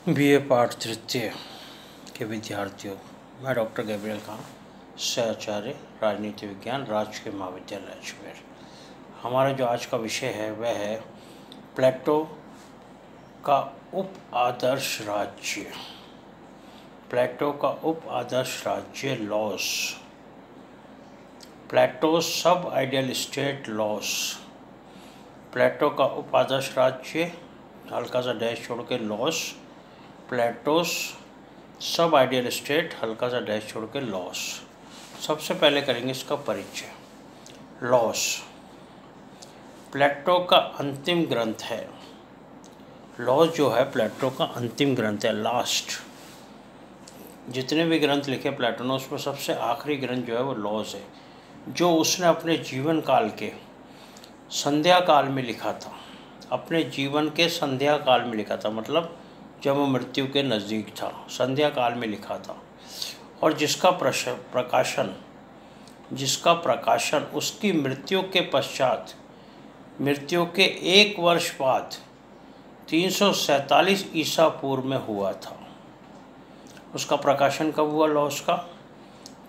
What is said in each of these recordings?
BA पाठ तृतीय के विद्यार्थियों, मैं डॉक्टर गैब्रियल खान, सहआचार्य राजनीति विज्ञान, राजकीय महाविद्यालय अजमेर। हमारा जो आज का विषय है वह है प्लेटो का उप आदर्श राज्य। प्लेटो का उप आदर्श राज्य लॉस, प्लेटो सब आइडियल स्टेट लॉस। प्लेटो का उप आदर्श राज्य, हल्का सा डैश छोड़ के लॉस, प्लेटोस सब आइडियल स्टेट, हल्का सा डैश छोड़ के लॉस। सबसे पहले करेंगे इसका परिचय। लॉस प्लेटो का अंतिम ग्रंथ है। लॉस जो है प्लेटो का अंतिम ग्रंथ है, लास्ट। जितने भी ग्रंथ लिखे प्लेटो ने उसमें सबसे आखिरी ग्रंथ जो है वो लॉस है, जो उसने अपने जीवन काल के संध्या काल में लिखा था। अपने जीवन के संध्या काल में लिखा था, मतलब जब वो मृत्यु के नज़दीक था, संध्या काल में लिखा था। और जिसका प्रकाशन उसकी मृत्यु के पश्चात, मृत्यु के 1 वर्ष बाद 347 ईसा पूर्व में हुआ था। उसका प्रकाशन कब हुआ लॉस का?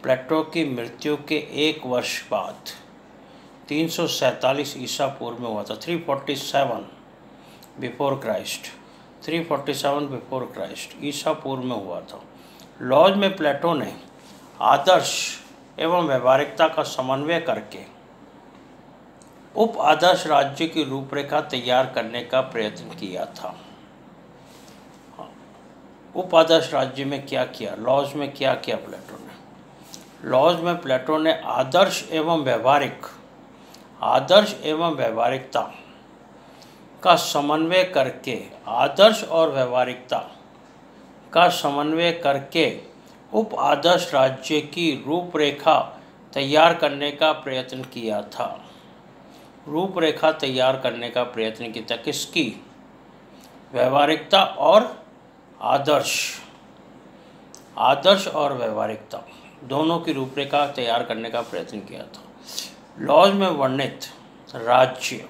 प्लेटो की मृत्यु के 1 वर्ष बाद 347 ईसा पूर्व में हुआ था। 347 बिफोर क्राइस्ट, 347 बिफोर क्राइस्ट ईसा पूर्व में हुआ था। लॉज में प्लेटो ने आदर्श एवं व्यवहारिकता का समन्वय करके उप आदर्श राज्य की रूपरेखा तैयार करने का प्रयत्न किया था। उप आदर्श राज्य में क्या किया, लॉज में क्या किया प्लेटो ने? लॉज में प्लेटो ने आदर्श एवं व्यवहारिकता का समन्वय करके, आदर्श और व्यवहारिकता का समन्वय करके उप आदर्श राज्य की रूपरेखा तैयार करने का प्रयत्न किया था। रूपरेखा तैयार करने का प्रयत्न किया था किसकी? व्यवहारिकता और आदर्श और व्यवहारिकता दोनों की रूपरेखा तैयार करने का प्रयत्न किया था। लॉज में वर्णित राज्य,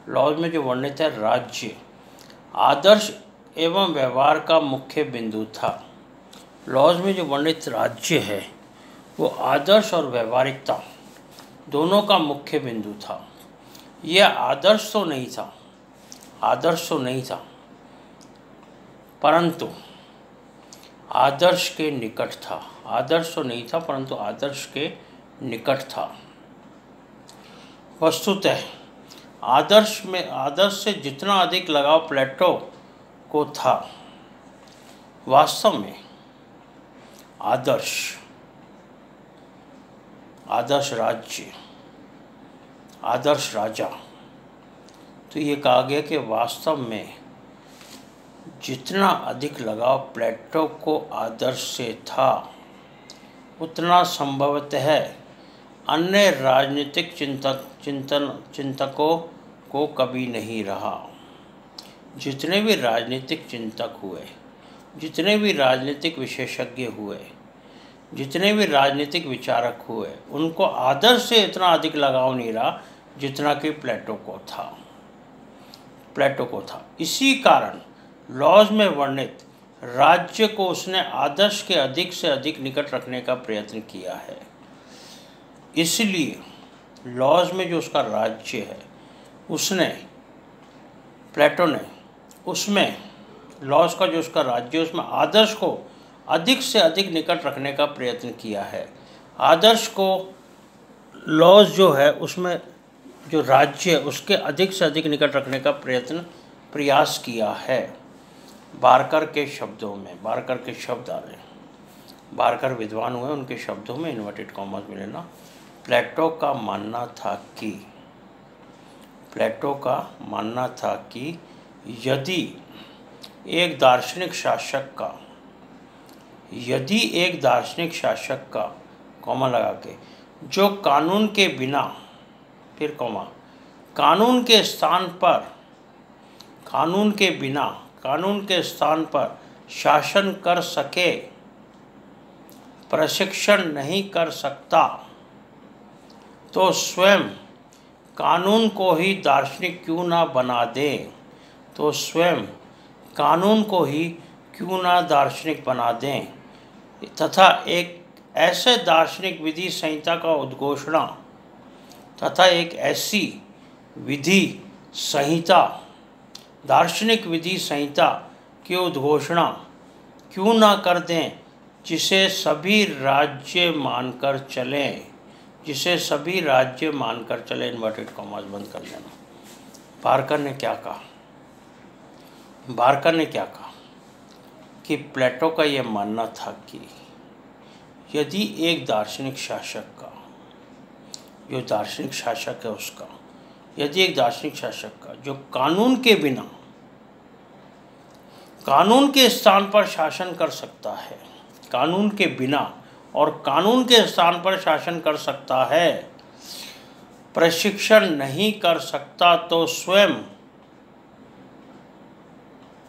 लॉज में जो वर्णित है राज्य आदर्श एवं व्यवहार का मुख्य बिंदु था। लॉज में जो वर्णित राज्य है वो आदर्श और व्यवहारिकता दोनों का मुख्य बिंदु था। यह आदर्श तो नहीं था, परंतु आदर्श के निकट था। आदर्श तो नहीं था परंतु आदर्श के निकट था। वस्तुतः आदर्श से जितना अधिक लगाव प्लेटो को था, वास्तव में आदर्श राज्य, आदर्श राजा, तो ये कहा गया कि वास्तव में जितना अधिक लगाव प्लेटो को आदर्श से था, उतना संभवतः अन्य राजनीतिक चिंतकों को कभी नहीं रहा। जितने भी राजनीतिक चिंतक हुए, जितने भी राजनीतिक विशेषज्ञ हुए, जितने भी राजनीतिक विचारक हुए, उनको आदर्श से इतना अधिक लगाव नहीं रहा जितना कि प्लेटो को था। इसी कारण लॉज में वर्णित राज्य को उसने आदर्श के अधिक से अधिक निकट रखने का प्रयत्न किया है। इसलिए लॉज में जो उसका राज्य है, प्लेटो ने उसमें लॉज का जो उसका राज्य है उसमें आदर्श को अधिक से अधिक निकट रखने का प्रयत्न किया है। आदर्श को लॉज जो है उसमें जो राज्य है उसके अधिक से अधिक निकट रखने का प्रयास किया है। बारकर के शब्दों में, बारकर के शब्द आ रहे हैं, बारकर विद्वान हुए, उनके शब्दों में इन्वर्टेड कॉमास में लेना। प्लेटो का मानना था कि यदि एक दार्शनिक शासक का कॉमा लगा के जो कानून के बिना, फिर कॉमा, कानून के स्थान पर शासन कर सके, प्रशिक्षण नहीं कर सकता, तो स्वयं कानून को ही दार्शनिक क्यों ना बना दे, तो स्वयं कानून को ही क्यों ना दार्शनिक बना दें तथा एक ऐसे दार्शनिक विधि संहिता का उद्घोषणा तथा एक ऐसी विधि संहिता दार्शनिक विधि संहिता की उद्घोषणा क्यों ना कर दें जिसे सभी राज्य मानकर चलें, जिसे सभी राज्य मानकर चलें। इन्वर्टेड कॉमास बंद कर लेना। बारकर ने क्या कहा? बारकर ने क्या कहा कि प्लेटो का यह मानना था कि यदि एक दार्शनिक शासक का, जो दार्शनिक शासक है उसका, यदि एक दार्शनिक शासक का जो कानून के बिना कानून के स्थान पर शासन कर सकता है, कानून के बिना और कानून के स्थान पर शासन कर सकता है, प्रशिक्षण नहीं कर सकता तो स्वयं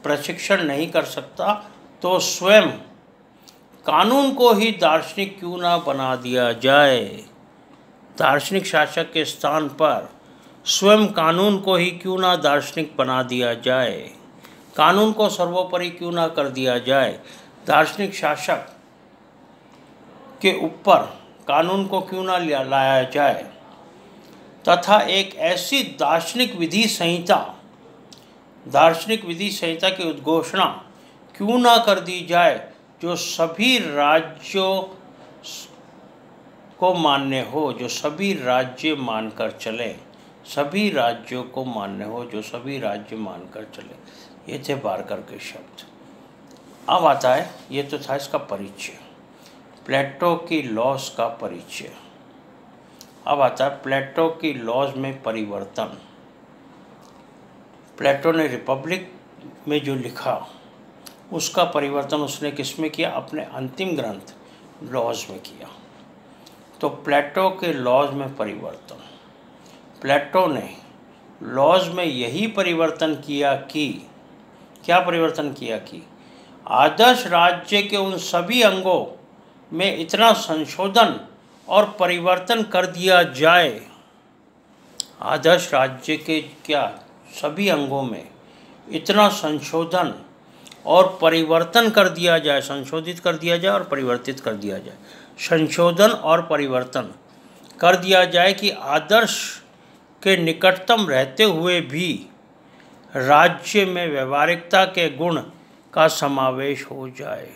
प्रशिक्षण नहीं कर सकता तो स्वयं कानून को ही दार्शनिक क्यों ना बना दिया जाए। दार्शनिक शासक के स्थान पर स्वयं कानून को ही क्यों ना दार्शनिक बना दिया जाए, कानून को सर्वोपरि क्यों ना कर दिया जाए। दार्शनिक शासक के ऊपर कानून को क्यों ना लाया जाए तथा एक ऐसी दार्शनिक विधि संहिता की उद्घोषणा क्यों ना कर दी जाए जो सभी राज्यों को मान्य हो, जो सभी राज्य मानकर चले, सभी राज्यों को मान्य हो, जो सभी राज्य मानकर चले। ये थे बारकर के शब्द। अब आता है, ये तो था इसका परिचय, प्लेटो की लॉज का परिचय। अब आता है प्लेटो की लॉज में परिवर्तन। प्लेटो ने रिपब्लिक में जो लिखा उसका परिवर्तन उसने किस में किया? अपने अंतिम ग्रंथ लॉज में किया। तो प्लेटो के लॉज में परिवर्तन, प्लेटो ने लॉज में यही परिवर्तन किया कि, क्या परिवर्तन किया कि आदर्श राज्य के उन सभी अंगों में इतना संशोधन और परिवर्तन कर दिया जाए, आदर्श राज्य के क्या सभी अंगों में इतना संशोधन और परिवर्तन कर दिया जाए, संशोधित कर दिया जाए और परिवर्तित कर दिया जाए, संशोधन और परिवर्तन कर दिया जाए कि आदर्श के निकटतम रहते हुए भी राज्य में व्यवहारिकता के गुण का समावेश हो जाए,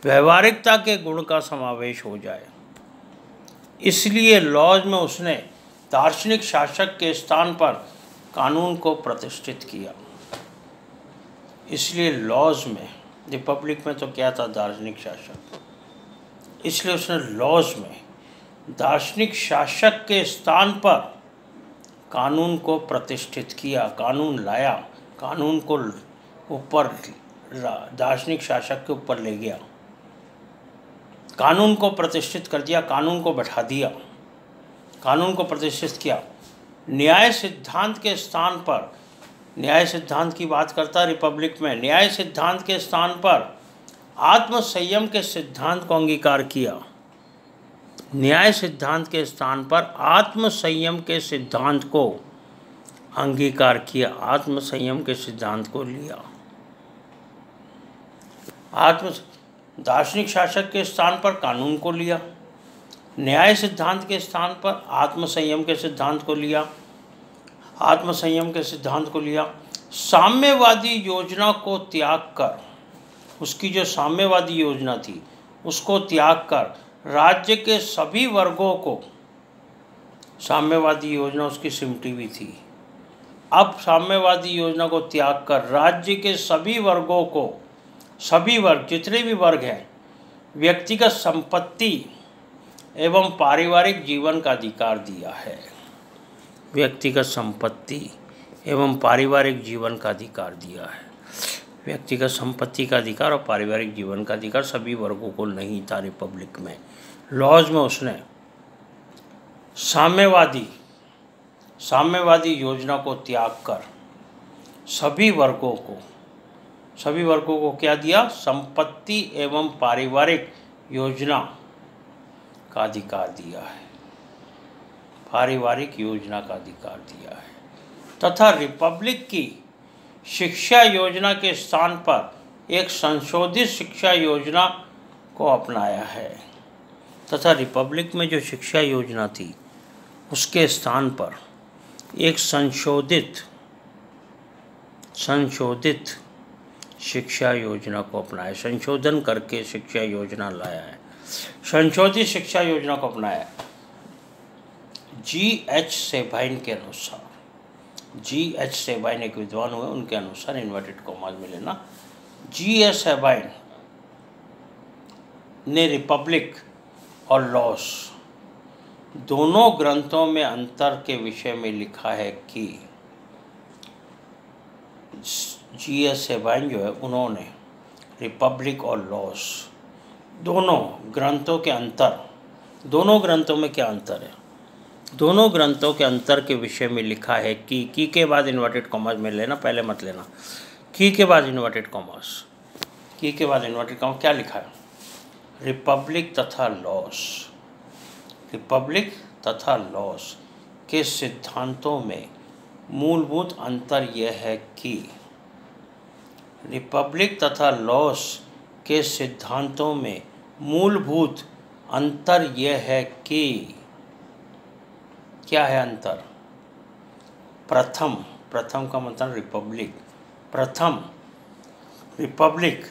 व्यवहारिकता के गुण का समावेश हो जाए। इसलिए लॉज में उसने दार्शनिक शासक के स्थान पर कानून को प्रतिष्ठित किया। इसलिए लॉज में, रिपब्लिक में तो क्या था? दार्शनिक शासक। इसलिए उसने लॉज में दार्शनिक शासक के स्थान पर कानून को प्रतिष्ठित किया, कानून लाया, कानून को ऊपर दार्शनिक शासक के ऊपर ले गया, कानून को प्रतिष्ठित कर दिया, कानून को बैठा दिया, कानून को प्रतिष्ठित किया। न्याय सिद्धांत के स्थान पर, न्याय सिद्धांत की बात करता रिपब्लिक में, न्याय सिद्धांत के स्थान पर आत्म संयम के सिद्धांत को अंगीकार किया। न्याय सिद्धांत के स्थान पर आत्म संयम के सिद्धांत को अंगीकार किया, आत्म संयम के सिद्धांत को लिया। दार्शनिक शासक के स्थान पर कानून को लिया, न्याय सिद्धांत के स्थान पर आत्म संयम के सिद्धांत को लिया, आत्म संयम के सिद्धांत को लिया। साम्यवादी योजना को त्याग कर, उसकी जो साम्यवादी योजना थी उसको त्याग कर राज्य के सभी वर्गों को, साम्यवादी योजना उसकी सिमटी हुई थी, अब साम्यवादी योजना को त्याग कर राज्य के सभी वर्गों को, सभी वर्ग जितने भी वर्ग हैं, व्यक्तिगत संपत्ति एवं पारिवारिक जीवन का अधिकार दिया है। व्यक्तिगत संपत्ति एवं पारिवारिक जीवन का अधिकार दिया है। व्यक्तिगत संपत्ति का अधिकार और पारिवारिक जीवन का अधिकार सभी वर्गों को नहीं था रिपब्लिक में। लॉज में उसने साम्यवादी योजना को त्याग कर सभी वर्गों को क्या दिया? संपत्ति एवं पारिवारिक योजना का अधिकार दिया है, पारिवारिक योजना का अधिकार दिया है। तथा रिपब्लिक की शिक्षा योजना के स्थान पर एक संशोधित शिक्षा योजना को अपनाया है तथा रिपब्लिक में जो शिक्षा योजना थी उसके स्थान पर एक संशोधित शिक्षा योजना को अपनाया, संशोधन करके शिक्षा योजना लाया है, संशोधित शिक्षा योजना को अपनाया। G.H. सेबाइन के अनुसार, G.H. सेबाइन एक विद्वान हुए, उनके अनुसार इन्वर्टेड कॉमास में लेना, G.H. सेबाइन ने रिपब्लिक और लॉस दोनों ग्रंथों में अंतर के विषय में लिखा है कि G.H. सेबाइन जो है उन्होंने रिपब्लिक और लॉस दोनों ग्रंथों के अंतर, दोनों ग्रंथों में क्या अंतर है, दोनों ग्रंथों के अंतर के विषय में लिखा है कि की के बाद इन्वर्टेड कॉमास में लेना, पहले मत लेना, की के बाद इन्वर्टेड कॉमास, की के बाद इन्वर्टेड कॉमास क्या लिखा है, रिपब्लिक तथा लॉस, रिपब्लिक तथा लॉस के सिद्धांतों में मूलभूत अंतर यह है कि रिपब्लिक तथा लॉस के सिद्धांतों में मूलभूत अंतर यह है कि क्या है अंतर, प्रथम का मतलब रिपब्लिक, प्रथम रिपब्लिक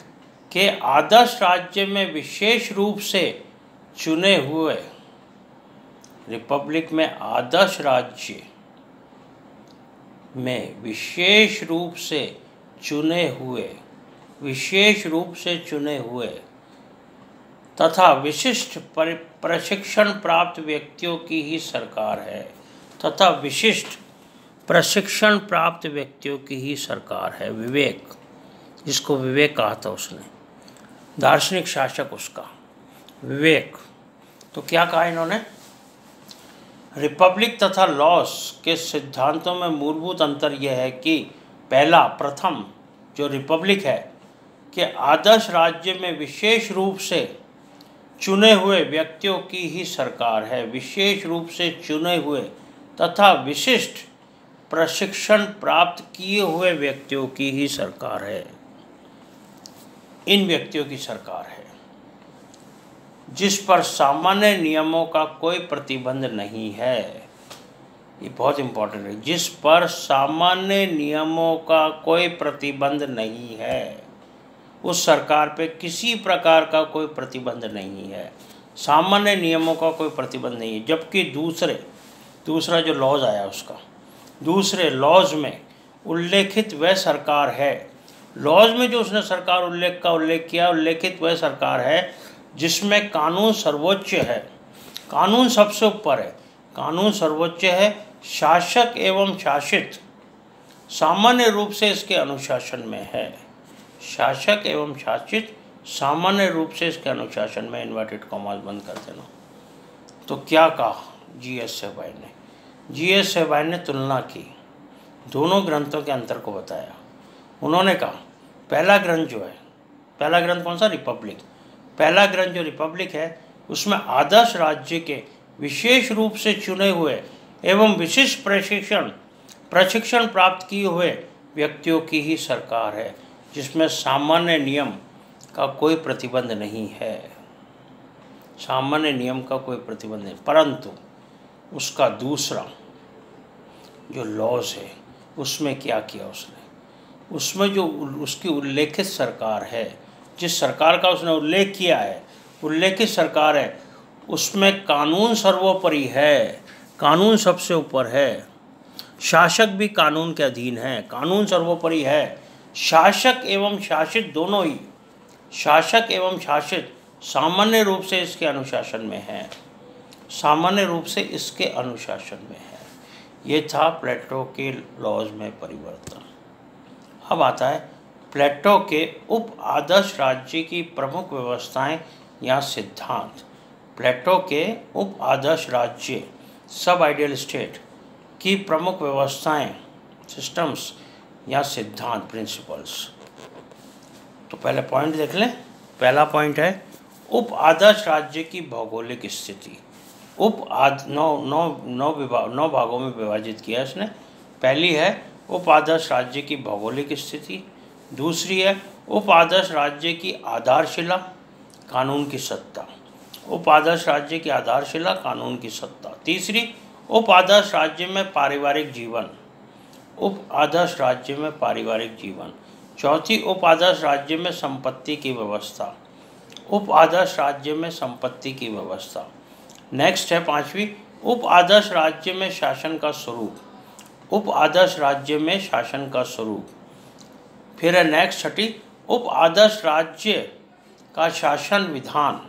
के आदर्श राज्य में विशेष रूप से चुने हुए, रिपब्लिक में आदर्श राज्य में विशेष रूप से चुने हुए तथा विशिष्ट प्रशिक्षण प्राप्त व्यक्तियों की ही सरकार है, तथा विशिष्ट प्रशिक्षण प्राप्त व्यक्तियों की ही सरकार है। विवेक, जिसको विवेक कहा था उसने, दार्शनिक शासक उसका विवेक, तो क्या कहा इन्होंने, रिपब्लिक तथा लॉस के सिद्धांतों में मूलभूत अंतर यह है कि पहला, प्रथम जो रिपब्लिक है कि आदर्श राज्य में विशेष रूप से चुने हुए व्यक्तियों की ही सरकार है, विशेष रूप से चुने हुए तथा विशिष्ट प्रशिक्षण प्राप्त किए हुए व्यक्तियों की ही सरकार है, इन व्यक्तियों की सरकार है जिस पर सामान्य नियमों का कोई प्रतिबंध नहीं है। ये बहुत इम्पोर्टेंट है, जिस पर सामान्य नियमों का कोई प्रतिबंध नहीं है, उस सरकार पे किसी प्रकार का कोई प्रतिबंध नहीं है, सामान्य नियमों का कोई प्रतिबंध नहीं है। जबकि दूसरा जो लॉज आया उसका, दूसरे लॉज में उल्लेखित वह सरकार है, लॉज में जो उसने सरकार उल्लेख किया, उल्लेखित वह सरकार है जिसमें कानून सर्वोच्च है, कानून सबसे ऊपर है, कानून सर्वोच्च है, शासक एवं शासित सामान्य रूप से इसके अनुशासन में है, शासक एवं शासित सामान्य रूप से इसके अनुशासन में, इन्वर्टेड कॉमास बंद कर देना। तो क्या कहा G.H. सेबाइन ने, G.H. सेबाइन ने तुलना की, दोनों ग्रंथों के अंतर को बताया। उन्होंने कहा पहला ग्रंथ जो है, पहला ग्रंथ कौन सा, रिपब्लिक, पहला ग्रंथ जो रिपब्लिक है उसमें आदर्श राज्य के विशेष रूप से चुने हुए एवं विशिष्ट प्रशिक्षण प्राप्त किए हुए व्यक्तियों की ही सरकार है, जिसमें सामान्य नियम का कोई प्रतिबंध नहीं है, सामान्य नियम का कोई प्रतिबंध नहीं। परंतु उसका दूसरा जो लॉज है उसमें क्या किया उसने, उसमें जो उसकी उल्लेखित सरकार है, जिस सरकार का उसने उल्लेख किया है, उल्लेखित सरकार है, उसमें कानून सर्वोपरि है, कानून सबसे ऊपर है, शासक भी कानून के अधीन है, कानून सर्वोपरि है, शासक एवं शासित दोनों ही, शासक एवं शासित सामान्य रूप से इसके अनुशासन में है, सामान्य रूप से इसके अनुशासन में है। ये था प्लेटो के लॉज में परिवर्तन। अब आता है प्लेटो के उप आदर्श राज्य की प्रमुख व्यवस्थाएं या सिद्धांत। प्लेटो के उप आदर्श राज्य, सब आइडियल स्टेट की प्रमुख व्यवस्थाएं, सिस्टम्स या सिद्धांत, प्रिंसिपल्स। तो पहले पॉइंट देख लें। पहला पॉइंट है उप आदर्श राज्य की भौगोलिक स्थिति। नौ भागों में विभाजित किया इसने। पहली है उप आदर्श राज्य की भौगोलिक स्थिति, दूसरी है उप आदर्श राज्य की आधारशिला, कानून की सत्ता। उप आदर्श राज्य की आधारशिला, कानून की सत्ता। तीसरी, उप आदर्श राज्य में पारिवारिक जीवन। उप आदर्श राज्य में पारिवारिक जीवन। चौथी, उप आदर्श राज्य में संपत्ति की व्यवस्था। उप आदर्श राज्य में संपत्ति की व्यवस्था। नेक्स्ट है पांचवी, उप आदर्श राज्य में शासन का स्वरूप। उप आदर्श राज्य में शासन का स्वरूप। फिर है नेक्स्ट छठी, उप आदर्श राज्य का शासन विधान।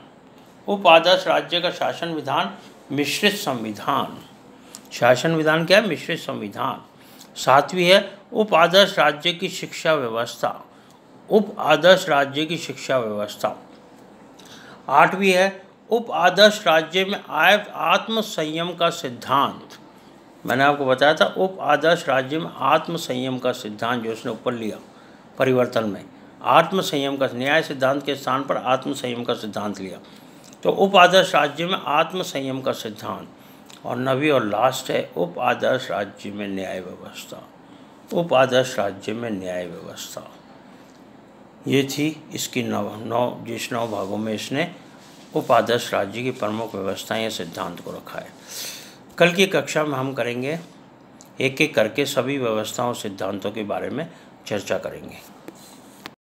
उप आदर्श राज्य का शासन विधान मिश्रित संविधान। शासन विधान क्या है? मिश्रित संविधान। सातवीं है उप आदर्श राज्य की शिक्षा व्यवस्था। उप आदर्श राज्य की शिक्षा व्यवस्था। आठवीं है उप आदर्श राज्य में आत्म संयम का सिद्धांत। मैंने आपको बताया था उप आदर्श राज्य में आत्म संयम का सिद्धांत, जो उसने ऊपर लिया परिवर्तन में, आत्म संयम का, न्याय सिद्धांत के स्थान पर आत्म संयम का सिद्धांत लिया। तो उप आदर्श राज्य में आत्म संयम का सिद्धांत। और नवी और लास्ट है उप आदर्श राज्य में न्याय व्यवस्था। उप आदर्श राज्य में न्याय व्यवस्था। ये थी इसकी नौ भागों में इसने उप आदर्श राज्य की प्रमुख व्यवस्थाएं या सिद्धांत को रखा है। कल की कक्षा में हम करेंगे एक एक करके सभी व्यवस्थाओं सिद्धांतों के बारे में चर्चा करेंगे।